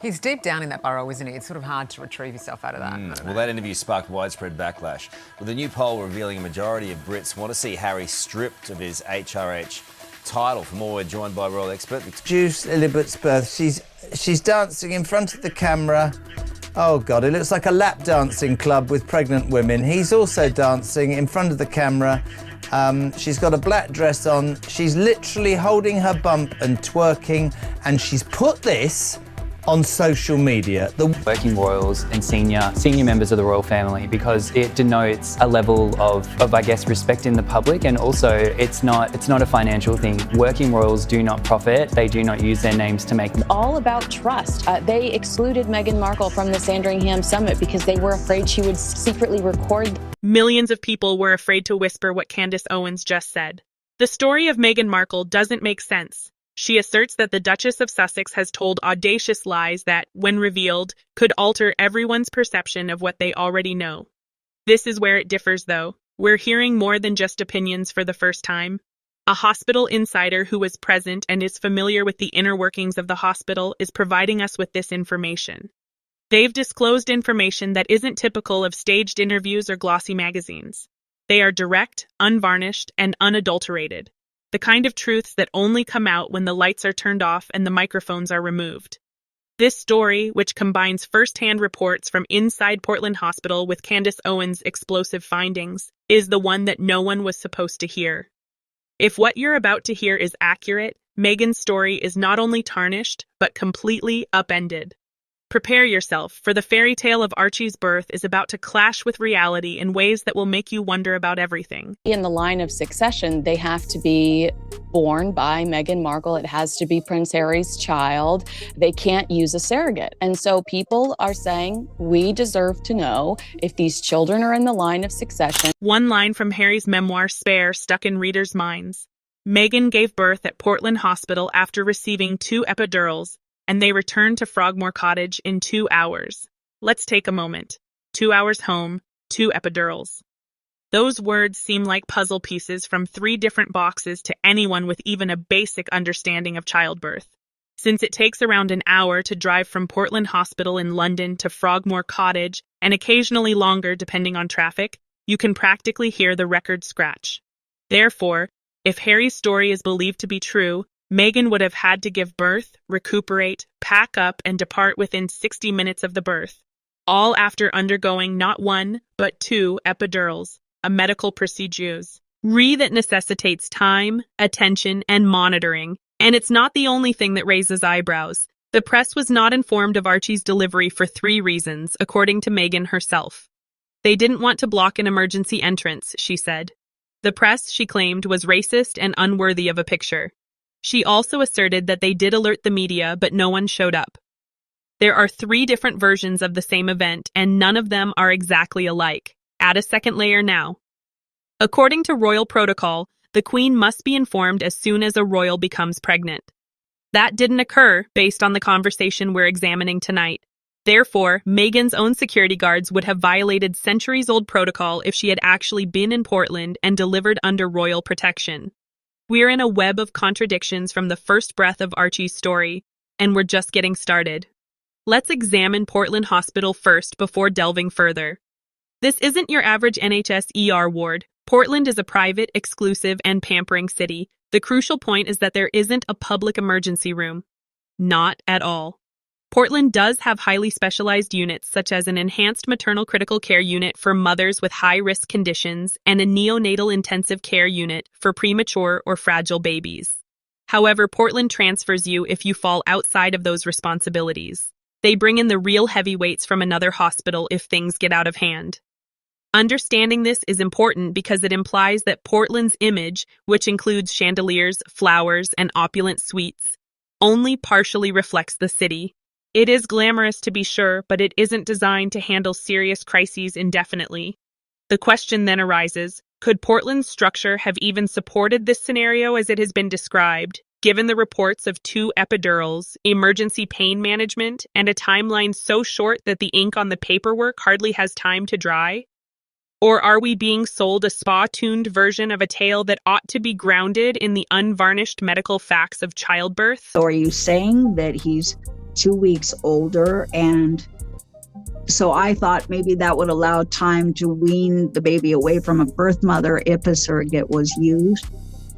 He's deep down in that burrow, isn't he? It's sort of hard to retrieve yourself out of that. I don't Well, know. that interview sparked widespread backlash, with a new poll revealing a majority of Brits want to see Harry stripped of his HRH title. For more, we're joined by royal expert Juice Elizabeth's birth. She's dancing in front of the camera. Oh God, it looks like a lap dancing club with pregnant women. He's also dancing in front of the camera. She's got a black dress on. She's literally holding her bump and twerking, and she's put this on social media. Working royals and senior members of the royal family, because it denotes a level of I guess, respect in the public, and also it's not a financial thing. Working royals do not profit. They do not use their names to make. All about trust. They excluded Meghan Markle from the Sandringham summit because they were afraid she would secretly record. Millions of people were afraid to whisper what Candace Owens just said. The story of Meghan Markle doesn't make sense. She asserts that the Duchess of Sussex has told audacious lies that, when revealed, could alter everyone's perception of what they already know. This is where it differs, though. We're hearing more than just opinions for the first time. A hospital insider who was present and is familiar with the inner workings of the hospital is providing us with this information. They've disclosed information that isn't typical of staged interviews or glossy magazines. They are direct, unvarnished, and unadulterated. The kind of truths that only come out when the lights are turned off and the microphones are removed. This story, which combines first-hand reports from inside Portland Hospital with Candace Owens' explosive findings, is the one that no one was supposed to hear. If what you're about to hear is accurate, Meghan's story is not only tarnished, but completely upended. Prepare yourself, for the fairy tale of Archie's birth is about to clash with reality in ways that will make you wonder about everything. In the line of succession, they have to be born by Meghan Markle. It has to be Prince Harry's child. They can't use a surrogate. And so people are saying, we deserve to know if these children are in the line of succession. One line from Harry's memoir, Spare, stuck in readers' minds. Meghan gave birth at Portland Hospital after receiving 2 epidurals, and they returned to Frogmore Cottage in 2 hours. Let's take a moment. 2 hours home, 2 epidurals. Those words seem like puzzle pieces from 3 different boxes to anyone with even a basic understanding of childbirth. Since it takes around an hour to drive from Portland Hospital in London to Frogmore Cottage, and occasionally longer depending on traffic, you can practically hear the record scratch. Therefore, if Harry's story is believed to be true, Meghan would have had to give birth, recuperate, pack up, and depart within 60 minutes of the birth, all after undergoing not 1, but 2 epidurals, a medical procedure that necessitates time, attention, and monitoring. And it's not the only thing that raises eyebrows. The press was not informed of Archie's delivery for 3 reasons, according to Meghan herself. They didn't want to block an emergency entrance, she said. The press, she claimed, was racist and unworthy of a picture. She also asserted that they did alert the media, but no one showed up. There are 3 different versions of the same event, and none of them are exactly alike. Add a second layer now. According to royal protocol, the Queen must be informed as soon as a royal becomes pregnant. That didn't occur based on the conversation we're examining tonight. Therefore, Meghan's own security guards would have violated centuries-old protocol if she had actually been in Portland and delivered under royal protection. We're in a web of contradictions from the first breath of Archie's story, and we're just getting started. Let's examine Portland Hospital first before delving further. This isn't your average NHS ER ward. Portland is a private, exclusive, and pampering city. The crucial point is that there isn't a public emergency room. Not at all. Portland does have highly specialized units such as an enhanced maternal critical care unit for mothers with high-risk conditions and a neonatal intensive care unit for premature or fragile babies. However, Portland transfers you if you fall outside of those responsibilities. They bring in the real heavyweights from another hospital if things get out of hand. Understanding this is important because it implies that Portland's image, which includes chandeliers, flowers, and opulent suites, only partially reflects the city. It is glamorous to be sure, but it isn't designed to handle serious crises indefinitely. The question then arises, could Portland's structure have even supported this scenario as it has been described, given the reports of 2 epidurals, emergency pain management, and a timeline so short that the ink on the paperwork hardly has time to dry? Or are we being sold a spa-tuned version of a tale that ought to be grounded in the unvarnished medical facts of childbirth? So are you saying that he's 2 weeks older. And so I thought maybe that would allow time to wean the baby away from a birth mother if a surrogate was used.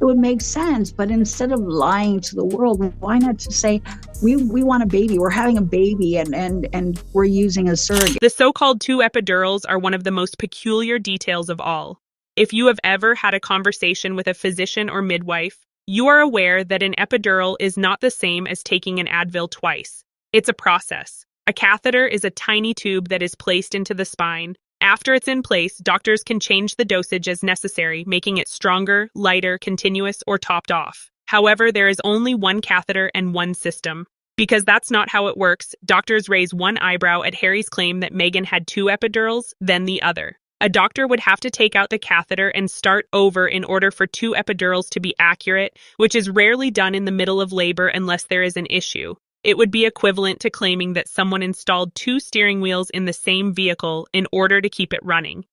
It would make sense. But instead of lying to the world, why not just say, we want a baby, we're having a baby, and we're using a surrogate. The so-called 2 epidurals are one of the most peculiar details of all. If you have ever had a conversation with a physician or midwife, you are aware that an epidural is not the same as taking an Advil twice. It's a process. A catheter is a tiny tube that is placed into the spine. After it's in place, doctors can change the dosage as necessary, making it stronger, lighter, continuous, or topped off. However, there is only one catheter and one system. Because that's not how it works, doctors raise one eyebrow at Harry's claim that Meghan had 2 epidurals, then the other. A doctor would have to take out the catheter and start over in order for 2 epidurals to be accurate, which is rarely done in the middle of labor unless there is an issue. It would be equivalent to claiming that someone installed 2 steering wheels in the same vehicle in order to keep it running.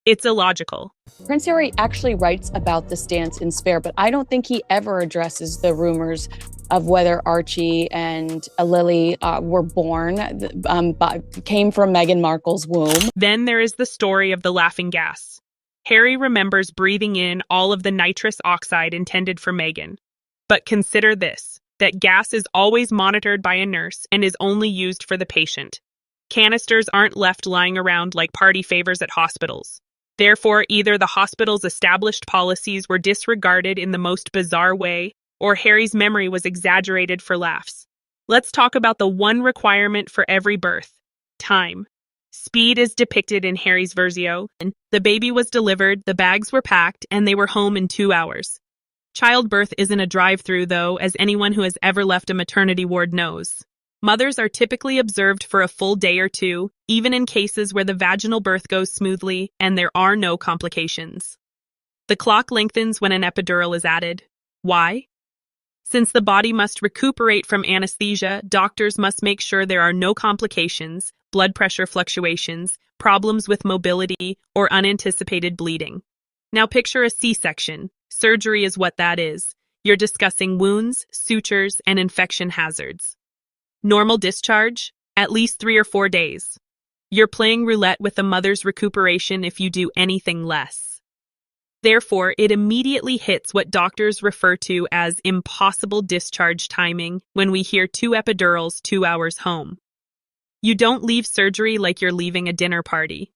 It's illogical. Prince Harry actually writes about the stance in Spare, but I don't think he ever addresses the rumors of whether Archie and Lily were born, came from Meghan Markle's womb. Then there is the story of the laughing gas. Harry remembers breathing in all of the nitrous oxide intended for Meghan. But consider this, that gas is always monitored by a nurse and is only used for the patient. Canisters aren't left lying around like party favors at hospitals. Therefore, either the hospital's established policies were disregarded in the most bizarre way, or Harry's memory was exaggerated for laughs. Let's talk about the one requirement for every birth: time. Speed is depicted in Harry's versio. The baby was delivered, the bags were packed, and they were home in 2 hours. Childbirth isn't a drive-through, though, as anyone who has ever left a maternity ward knows. Mothers are typically observed for a full day or 2, even in cases where the vaginal birth goes smoothly and there are no complications. The clock lengthens when an epidural is added. Why? Since the body must recuperate from anesthesia, doctors must make sure there are no complications, blood pressure fluctuations, problems with mobility, or unanticipated bleeding. Now picture a C-section. Surgery is what that is. You're discussing wounds, sutures, and infection hazards. Normal discharge? At least 3 or 4 days. You're playing roulette with the mother's recuperation if you do anything less. Therefore, it immediately hits what doctors refer to as impossible discharge timing when we hear 2 epidurals 2 hours home. You don't leave surgery like you're leaving a dinner party.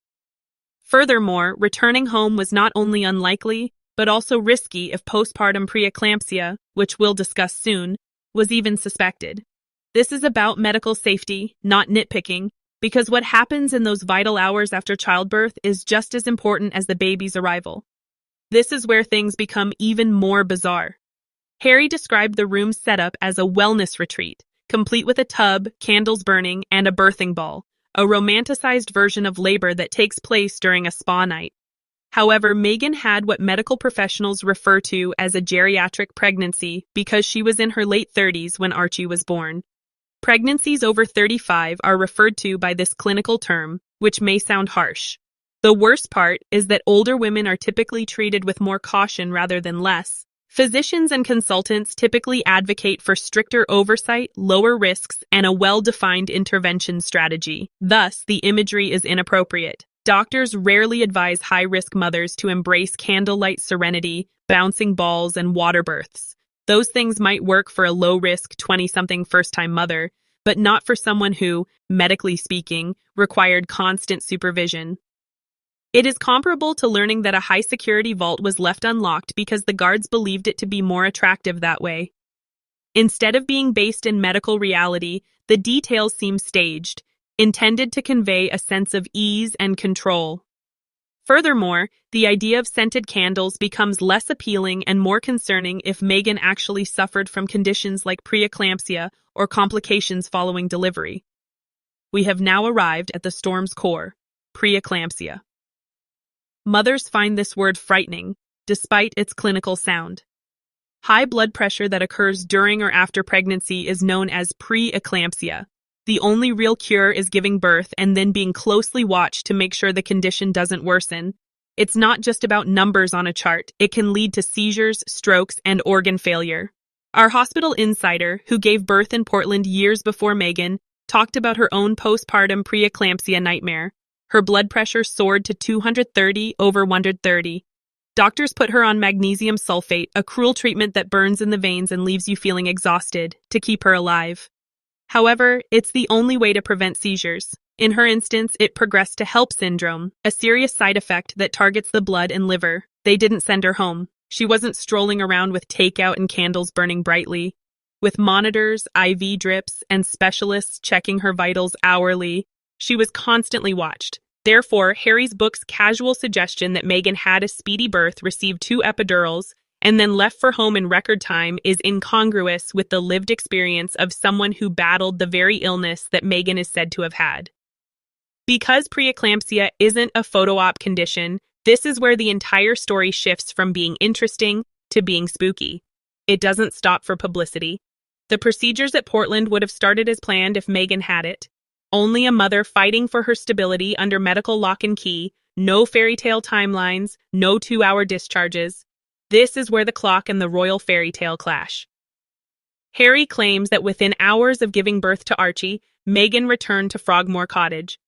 Furthermore, returning home was not only unlikely, but also risky if postpartum preeclampsia, which we'll discuss soon, was even suspected. This is about medical safety, not nitpicking, because what happens in those vital hours after childbirth is just as important as the baby's arrival. This is where things become even more bizarre. Harry described the room's setup as a wellness retreat, complete with a tub, candles burning, and a birthing ball, a romanticized version of labor that takes place during a spa night. However, Meghan had what medical professionals refer to as a geriatric pregnancy because she was in her late 30s when Archie was born. Pregnancies over 35 are referred to by this clinical term, which may sound harsh. The worst part is that older women are typically treated with more caution rather than less. Physicians and consultants typically advocate for stricter oversight, lower risks, and a well-defined intervention strategy. Thus, the imagery is inappropriate. Doctors rarely advise high-risk mothers to embrace candlelight serenity, bouncing balls, and water births. Those things might work for a low-risk 20-something first-time mother, but not for someone who, medically speaking, required constant supervision. It is comparable to learning that a high-security vault was left unlocked because the guards believed it to be more attractive that way. Instead of being based in medical reality, the details seem staged, intended to convey a sense of ease and control. Furthermore, the idea of scented candles becomes less appealing and more concerning if Meghan actually suffered from conditions like preeclampsia or complications following delivery. We have now arrived at the storm's core: preeclampsia. Mothers find this word frightening, despite its clinical sound. High blood pressure that occurs during or after pregnancy is known as preeclampsia. The only real cure is giving birth and then being closely watched to make sure the condition doesn't worsen. It's not just about numbers on a chart. It can lead to seizures, strokes, and organ failure. Our hospital insider, who gave birth in Portland years before Meghan, talked about her own postpartum preeclampsia nightmare. Her blood pressure soared to 230/130. Doctors put her on magnesium sulfate, a cruel treatment that burns in the veins and leaves you feeling exhausted, to keep her alive. However, it's the only way to prevent seizures. In her instance, it progressed to HELP syndrome, a serious side effect that targets the blood and liver. They didn't send her home. She wasn't strolling around with takeout and candles burning brightly. With monitors, IV drips, and specialists checking her vitals hourly, she was constantly watched. Therefore, Harry's book's casual suggestion that Meghan had a speedy birth, received 2 epidurals, and then left for home in record time is incongruous with the lived experience of someone who battled the very illness that Meghan is said to have had. Because preeclampsia isn't a photo op condition, this is where the entire story shifts from being interesting to being spooky. It doesn't stop for publicity. The procedures at Portland would have started as planned if Meghan had it. Only a mother fighting for her stability under medical lock and key, no fairy tale timelines, no 2-hour discharges. This is where the clock and the royal fairy tale clash. Harry claims that within hours of giving birth to Archie, Meghan returned to Frogmore Cottage.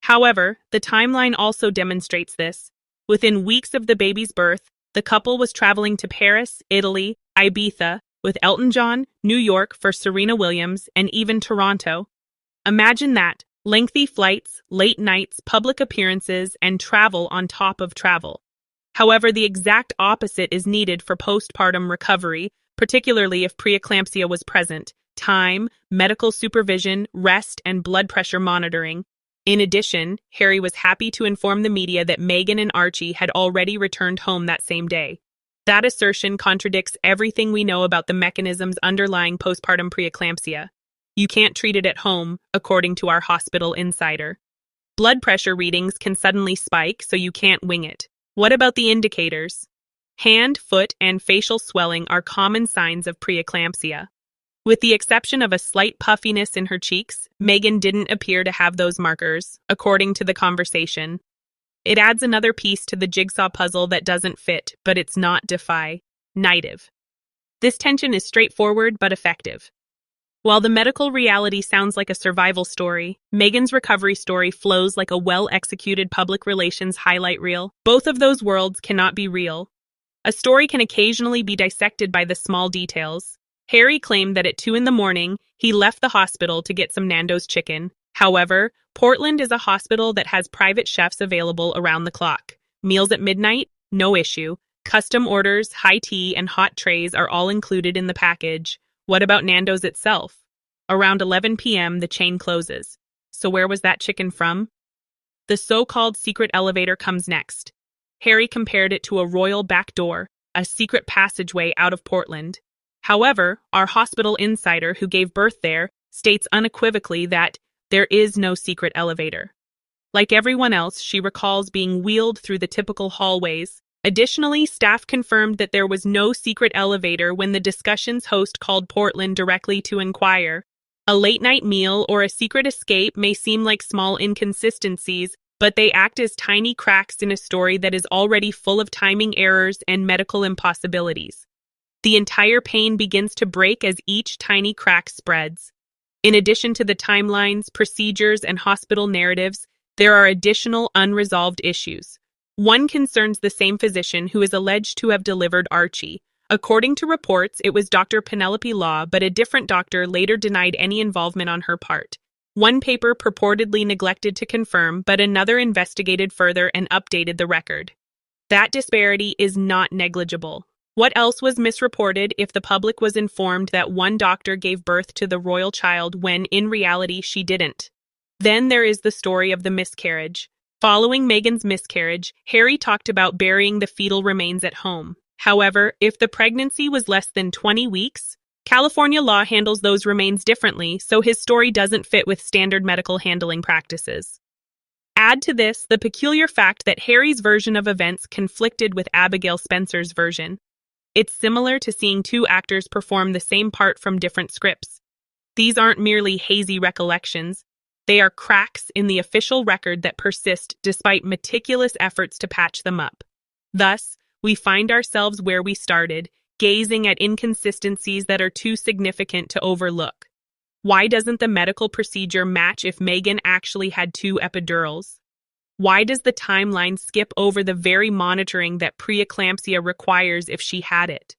However, the timeline also demonstrates this. Within weeks of the baby's birth, the couple was traveling to Paris, Italy, Ibiza, with Elton John, New York for Serena Williams, and even Toronto. Imagine that, lengthy flights, late nights, public appearances, and travel on top of travel. However, the exact opposite is needed for postpartum recovery, particularly if preeclampsia was present: time, medical supervision, rest, and blood pressure monitoring. In addition, Harry was happy to inform the media that Meghan and Archie had already returned home that same day. That assertion contradicts everything we know about the mechanisms underlying postpartum preeclampsia. You can't treat it at home, according to our hospital insider. Blood pressure readings can suddenly spike, so you can't wing it. What about the indicators? Hand, foot, and facial swelling are common signs of preeclampsia. With the exception of a slight puffiness in her cheeks, Meghan didn't appear to have those markers, according to the conversation. It adds another piece to the jigsaw puzzle that doesn't fit, but it's not definitive. This tension is straightforward but effective. While the medical reality sounds like a survival story, Meghan's recovery story flows like a well-executed public relations highlight reel. Both of those worlds cannot be real. A story can occasionally be dissected by the small details. Harry claimed that at 2 a.m, he left the hospital to get some Nando's chicken. However, Portland is a hospital that has private chefs available around the clock. Meals at midnight? No issue. Custom orders, high tea, and hot trays are all included in the package. What about Nando's itself? Around 11 p.m., the chain closes. So where was that chicken from? The so-called secret elevator comes next. Harry compared it to a royal back door, a secret passageway out of Portland. However, our hospital insider who gave birth there states unequivocally that there is no secret elevator. Like everyone else, she recalls being wheeled through the typical hallways. Additionally, staff confirmed that there was no secret elevator when the discussion's host called Portland directly to inquire. A late-night meal or a secret escape may seem like small inconsistencies, but they act as tiny cracks in a story that is already full of timing errors and medical impossibilities. The entire pain begins to break as each tiny crack spreads. In addition to the timelines, procedures, and hospital narratives, there are additional unresolved issues. One concerns the same physician who is alleged to have delivered Archie. According to reports, it was Dr. Penelope Law, but a different doctor later denied any involvement on her part. One paper purportedly neglected to confirm, but another investigated further and updated the record. That disparity is not negligible. What else was misreported if the public was informed that one doctor gave birth to the royal child when, in reality, she didn't? Then there is the story of the miscarriage. Following Meghan's miscarriage, Harry talked about burying the fetal remains at home. However, if the pregnancy was less than 20 weeks, California law handles those remains differently, so his story doesn't fit with standard medical handling practices. Add to this the peculiar fact that Harry's version of events conflicted with Abigail Spencer's version. It's similar to seeing two actors perform the same part from different scripts. These aren't merely hazy recollections. They are cracks in the official record that persist despite meticulous efforts to patch them up. Thus, we find ourselves where we started, gazing at inconsistencies that are too significant to overlook. Why doesn't the medical procedure match if Meghan actually had 2 epidurals? Why does the timeline skip over the very monitoring that preeclampsia requires if she had it?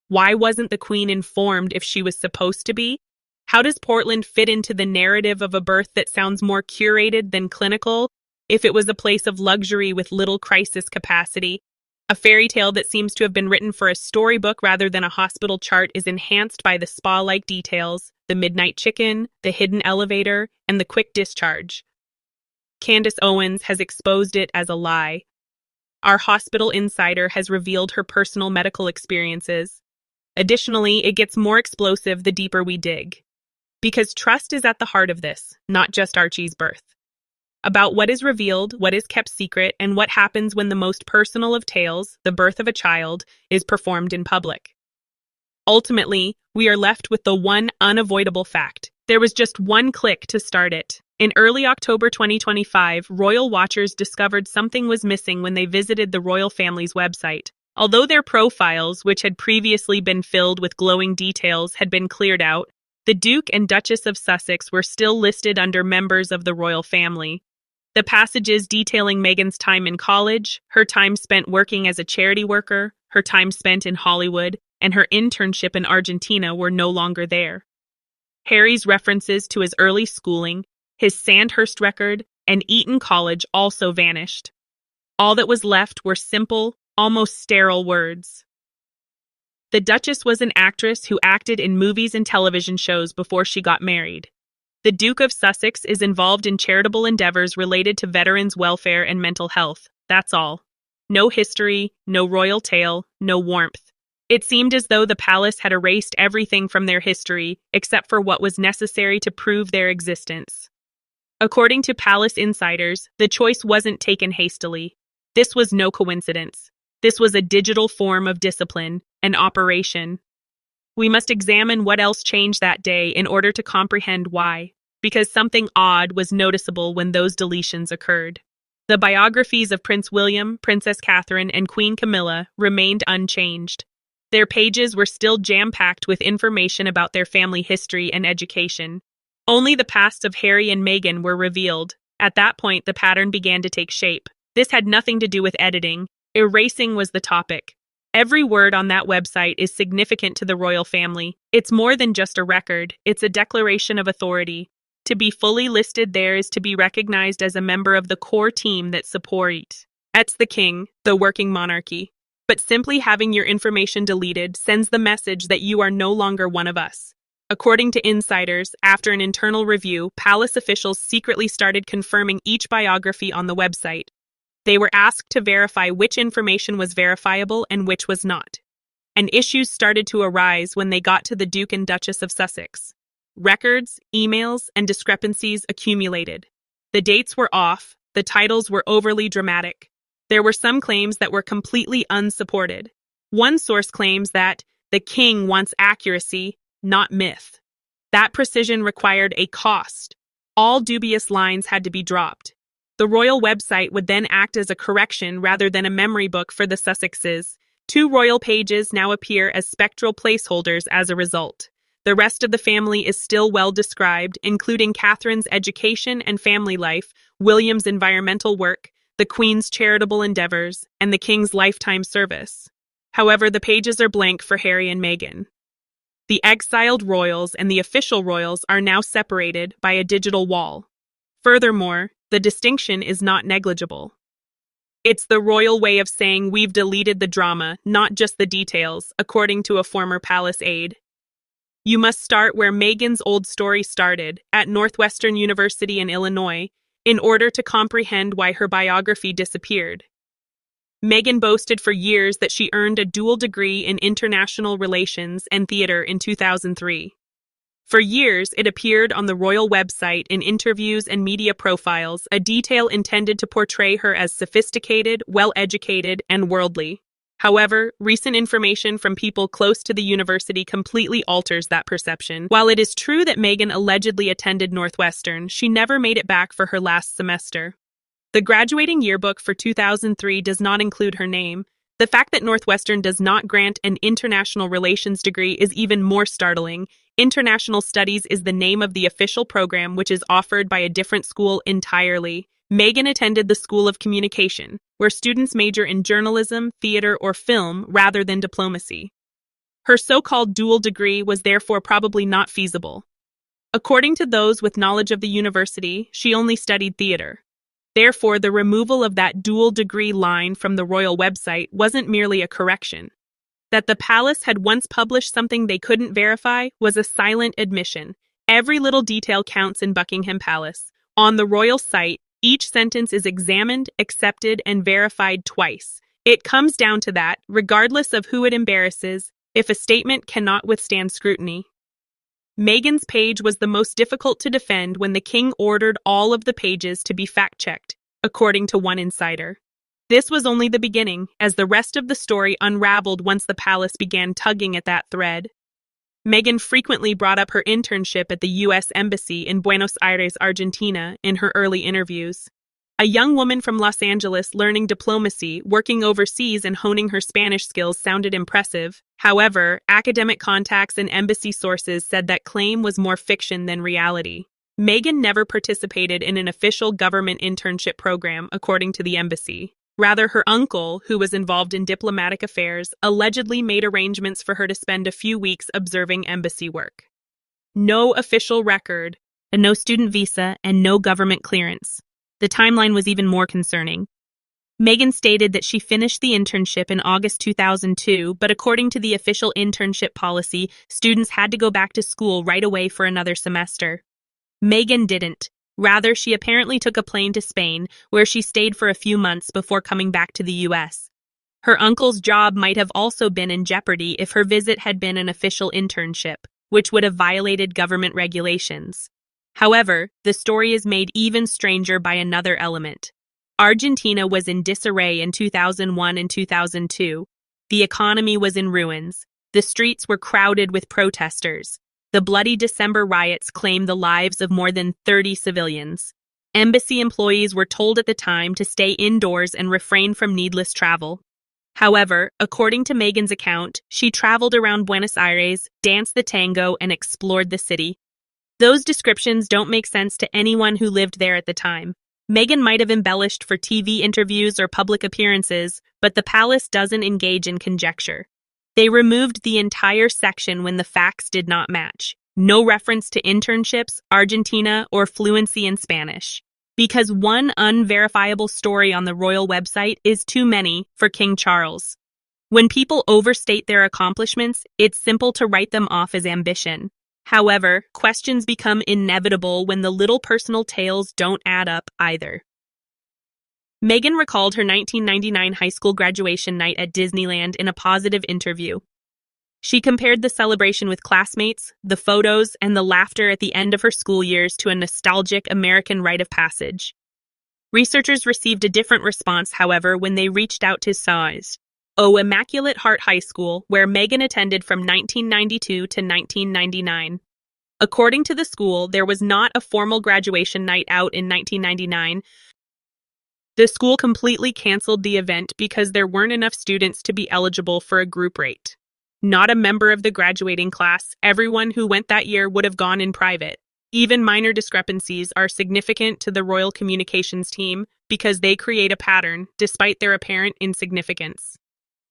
Why wasn't the Queen informed if she was supposed to be? How does Portland fit into the narrative of a birth that sounds more curated than clinical? If it was a place of luxury with little crisis capacity, a fairy tale that seems to have been written for a storybook rather than a hospital chart is enhanced by the spa-like details, the midnight chicken, the hidden elevator, and the quick discharge. Candace Owens has exposed it as a lie. Our hospital insider has revealed her personal medical experiences. Additionally, it gets more explosive the deeper we dig. Because trust is at the heart of this, not just Archie's birth. About what is revealed, what is kept secret, and what happens when the most personal of tales, the birth of a child, is performed in public. Ultimately, we are left with the one unavoidable fact. There was just one click to start it. In early October 2025, royal watchers discovered something was missing when they visited the royal family's website. Although their profiles, which had previously been filled with glowing details, had been cleared out, the Duke and Duchess of Sussex were still listed under members of the royal family. The passages detailing Meghan's time in college, her time spent working as a charity worker, her time spent in Hollywood, and her internship in Argentina were no longer there. Harry's references to his early schooling, his Sandhurst record, and Eton College also vanished. All that was left were simple, almost sterile words. The Duchess was an actress who acted in movies and television shows before she got married. The Duke of Sussex is involved in charitable endeavors related to veterans' welfare and mental health. That's all. No history, no royal tale, no warmth. It seemed as though the palace had erased everything from their history, except for what was necessary to prove their existence. According to palace insiders, the choice wasn't taken hastily. This was no coincidence. This was a digital form of discipline, an operation. We must examine what else changed that day in order to comprehend why, because something odd was noticeable when those deletions occurred. The biographies of Prince William, Princess Catherine, and Queen Camilla remained unchanged. Their pages were still jam-packed with information about their family history and education. Only the pasts of Harry and Meghan were revealed. At that point, the pattern began to take shape. This had nothing to do with editing. Erasing was the topic. Every word on that website is significant to the royal family. It's more than just a record, it's a declaration of authority. To be fully listed there is to be recognized as a member of the core team that support. It's the king, the working monarchy. But simply having your information deleted sends the message that you are no longer one of us. According to insiders, after an internal review, palace officials secretly started confirming each biography on the website. They were asked to verify which information was verifiable and which was not. And issues started to arise when they got to the Duke and Duchess of Sussex. Records, emails, and discrepancies accumulated. The dates were off, the titles were overly dramatic. There were some claims that were completely unsupported. One source claims that the king wants accuracy, not myth. That precision required a cost. All dubious lines had to be dropped. The royal website would then act as a correction rather than a memory book for the Sussexes. 2 royal pages now appear as spectral placeholders as a result. The rest of the family is still well described, including Catherine's education and family life, William's environmental work, the Queen's charitable endeavors, and the King's lifetime service. However, the pages are blank for Harry and Meghan. The exiled royals and the official royals are now separated by a digital wall. Furthermore, the distinction is not negligible. It's the royal way of saying we've deleted the drama, not just the details, according to a former palace aide. You must start where Meghan's old story started, at Northwestern University in Illinois, in order to comprehend why her biography disappeared. Meghan boasted for years that she earned a dual degree in international relations and theater in 2003. For years, it appeared on the royal website in interviews and media profiles, a detail intended to portray her as sophisticated, well-educated, and worldly. However, recent information from people close to the university completely alters that perception. While it is true that Meghan allegedly attended Northwestern, she never made it back for her last semester. The graduating yearbook for 2003 does not include her name. The fact that Northwestern does not grant an international relations degree is even more startling. International Studies is the name of the official program, which is offered by a different school entirely. Meghan attended the School of Communication, where students major in journalism, theater, or film rather than diplomacy. Her so-called dual degree was therefore probably not feasible. According to those with knowledge of the university, she only studied theater. Therefore, the removal of that dual degree line from the royal website wasn't merely a correction. That the palace had once published something they couldn't verify was a silent admission. Every little detail counts in Buckingham Palace. On the royal site, each sentence is examined, accepted, and verified twice. It comes down to that, regardless of who it embarrasses, if a statement cannot withstand scrutiny. Meghan's page was the most difficult to defend when the king ordered all of the pages to be fact-checked, according to one insider. This was only the beginning, as the rest of the story unraveled once the palace began tugging at that thread. Meghan frequently brought up her internship at the U.S. Embassy in Buenos Aires, Argentina, in her early interviews. A young woman from Los Angeles learning diplomacy, working overseas and honing her Spanish skills sounded impressive. However, academic contacts and embassy sources said that claim was more fiction than reality. Meghan never participated in an official government internship program, according to the embassy. Rather, her uncle, who was involved in diplomatic affairs, allegedly made arrangements for her to spend a few weeks observing embassy work. No official record, and no student visa, and no government clearance. The timeline was even more concerning. Meghan stated that she finished the internship in August 2002, but according to the official internship policy, students had to go back to school right away for another semester. Meghan didn't. Rather, she apparently took a plane to Spain, where she stayed for a few months before coming back to the U.S. Her uncle's job might have also been in jeopardy if her visit had been an official internship, which would have violated government regulations. However, the story is made even stranger by another element. Argentina was in disarray in 2001 and 2002. The economy was in ruins. The streets were crowded with protesters. The bloody December riots claimed the lives of more than 30 civilians. Embassy employees were told at the time to stay indoors and refrain from needless travel. However, according to Meghan's account, she traveled around Buenos Aires, danced the tango, and explored the city. Those descriptions don't make sense to anyone who lived there at the time. Meghan might have embellished for TV interviews or public appearances, but the palace doesn't engage in conjecture. They removed the entire section when the facts did not match. No reference to internships, Argentina, or fluency in Spanish. Because one unverifiable story on the royal website is too many for King Charles. When people overstate their accomplishments, it's simple to write them off as ambition. However, questions become inevitable when the little personal tales don't add up either. Meghan recalled her 1999 high school graduation night at Disneyland in a positive interview. She compared the celebration with classmates, the photos, and the laughter at the end of her school years to a nostalgic American rite of passage. Researchers received a different response, however, when they reached out to SAIS, Immaculate Heart High School, where Meghan attended from 1992 to 1999. According to the school, there was not a formal graduation night out in 1999. The school completely canceled the event because there weren't enough students to be eligible for a group rate. Not a member of the graduating class, everyone who went that year would have gone in private. Even minor discrepancies are significant to the Royal Communications team because they create a pattern, despite their apparent insignificance.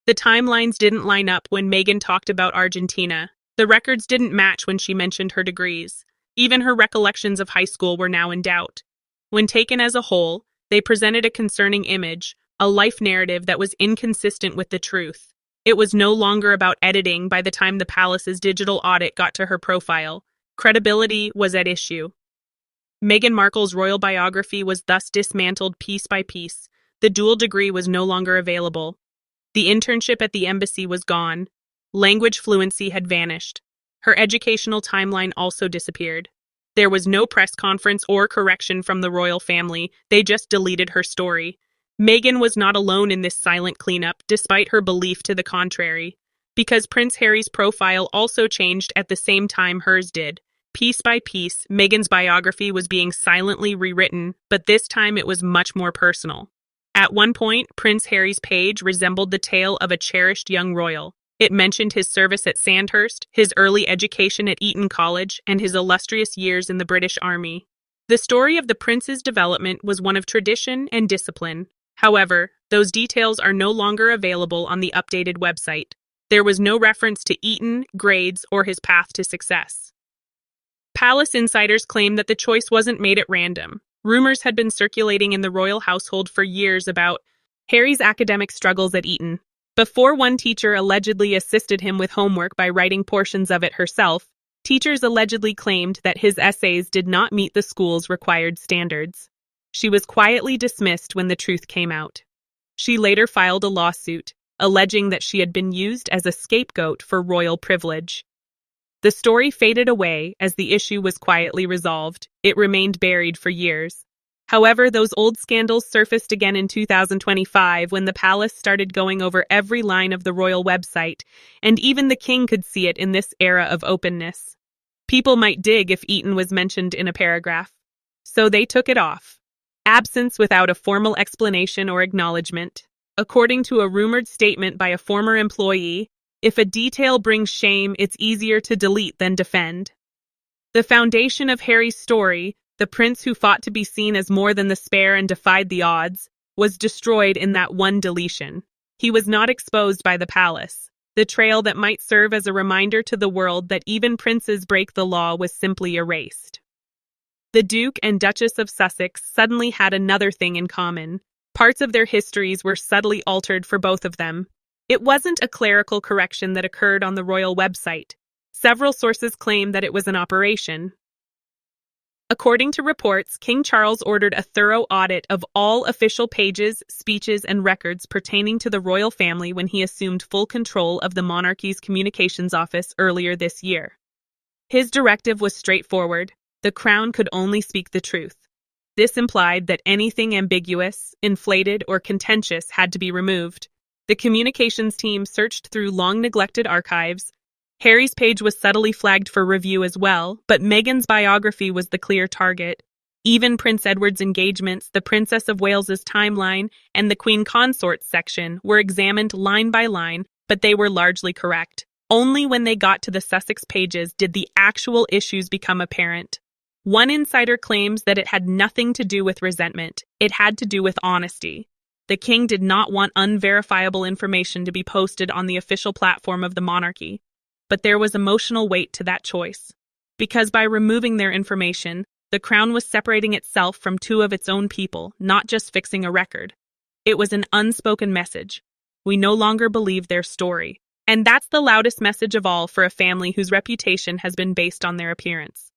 The timelines didn't line up when Meghan talked about Argentina. The records didn't match when she mentioned her degrees. Even her recollections of high school were now in doubt. When taken as a whole, they presented a concerning image, a life narrative that was inconsistent with the truth. It was no longer about editing by the time the palace's digital audit got to her profile. Credibility was at issue. Meghan Markle's royal biography was thus dismantled piece by piece. The dual degree was no longer available. The internship at the embassy was gone. Language fluency had vanished. Her educational timeline also disappeared. There was no press conference or correction from the royal family. They just deleted her story. Meghan was not alone in this silent cleanup, despite her belief to the contrary. Because Prince Harry's profile also changed at the same time hers did. Piece by piece, Meghan's biography was being silently rewritten, but this time it was much more personal. At one point, Prince Harry's page resembled the tale of a cherished young royal. It mentioned his service at Sandhurst, his early education at Eton College, and his illustrious years in the British Army. The story of the prince's development was one of tradition and discipline. However, those details are no longer available on the updated website. There was no reference to Eton, grades, or his path to success. Palace insiders claim that the choice wasn't made at random. Rumors had been circulating in the royal household for years about Harry's academic struggles at Eton. Before one teacher allegedly assisted him with homework by writing portions of it herself, teachers allegedly claimed that his essays did not meet the school's required standards. She was quietly dismissed when the truth came out. She later filed a lawsuit, alleging that she had been used as a scapegoat for royal privilege. The story faded away as the issue was quietly resolved. It remained buried for years. However, those old scandals surfaced again in 2025 when the palace started going over every line of the royal website, and even the king could see it in this era of openness. People might dig if Eton was mentioned in a paragraph, so they took it off. Absence without a formal explanation or acknowledgement. According to a rumored statement by a former employee, if a detail brings shame, it's easier to delete than defend. The foundation of Harry's story, the prince who fought to be seen as more than the spare and defied the odds, was destroyed in that one deletion. He was not exposed by the palace. The trail that might serve as a reminder to the world that even princes break the law was simply erased. The Duke and Duchess of Sussex suddenly had another thing in common. Parts of their histories were subtly altered for both of them. It wasn't a clerical correction that occurred on the royal website. Several sources claim that it was an operation. According to reports, King Charles ordered a thorough audit of all official pages, speeches, and records pertaining to the royal family when he assumed full control of the monarchy's communications office earlier this year. His directive was straightforward. The crown could only speak the truth. This implied that anything ambiguous, inflated, or contentious had to be removed. The communications team searched through long-neglected archives. Harry's page was subtly flagged for review as well, but Meghan's biography was the clear target. Even Prince Edward's engagements, the Princess of Wales's timeline, and the Queen Consort's section were examined line by line, but they were largely correct. Only when they got to the Sussex pages did the actual issues become apparent. One insider claims that it had nothing to do with resentment. It had to do with honesty. The king did not want unverifiable information to be posted on the official platform of the monarchy. But there was emotional weight to that choice. Because by removing their information, the crown was separating itself from two of its own people, not just fixing a record. It was an unspoken message. We no longer believe their story. And that's the loudest message of all for a family whose reputation has been based on their appearance.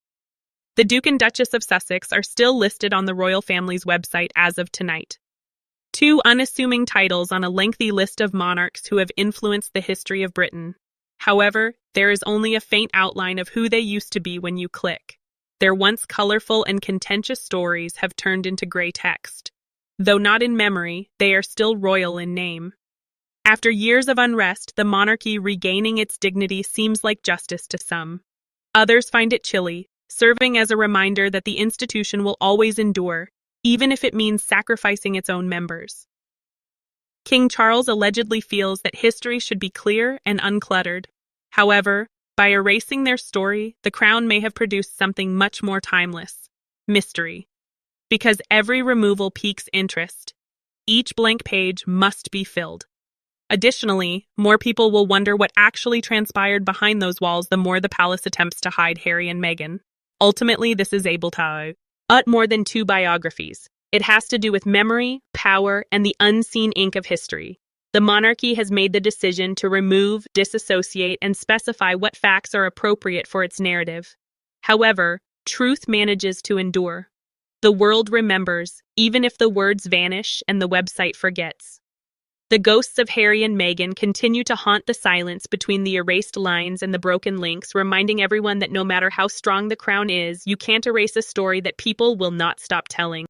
The Duke and Duchess of Sussex are still listed on the royal family's website as of tonight. Two unassuming titles on a lengthy list of monarchs who have influenced the history of Britain. However, there is only a faint outline of who they used to be when you click. Their once colorful and contentious stories have turned into gray text. Though not in memory, they are still royal in name. After years of unrest, the monarchy regaining its dignity seems like justice to some. Others find it chilly, serving as a reminder that the institution will always endure, even if it means sacrificing its own members. King Charles allegedly feels that history should be clear and uncluttered. However, by erasing their story, the crown may have produced something much more timeless: mystery. Because every removal piques interest, each blank page must be filled. Additionally, more people will wonder what actually transpired behind those walls the more the palace attempts to hide Harry and Meghan. Ultimately, this is able to more than two biographies. It has to do with memory, power, and the unseen ink of history. The monarchy has made the decision to remove, disassociate, and specify what facts are appropriate for its narrative. However, truth manages to endure. The world remembers, even if the words vanish and the website forgets. The ghosts of Harry and Meghan continue to haunt the silence between the erased lines and the broken links, reminding everyone that no matter how strong the crown is, you can't erase a story that people will not stop telling.